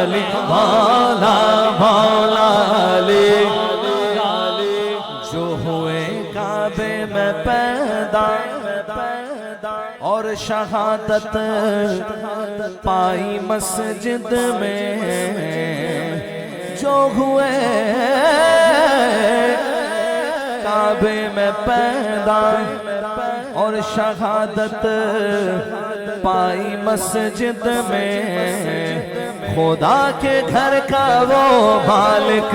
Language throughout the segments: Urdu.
علی مولا مولا علی جو ہوئے کعبے میں پیدا اور شہادت پائی مسجد میں جو ہوئے کعبے میں پیدا اور شہادت پائی مسجد میں خدا کے گھر کا وہ مالک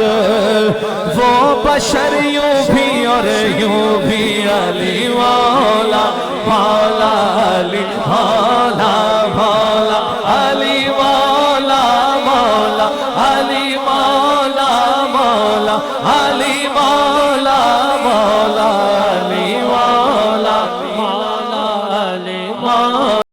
وہ بشر یوں بھی اور یوں بھی علی مولا مولا علی مولا مولا علی مولا مولا علی مولا مولا علی مولا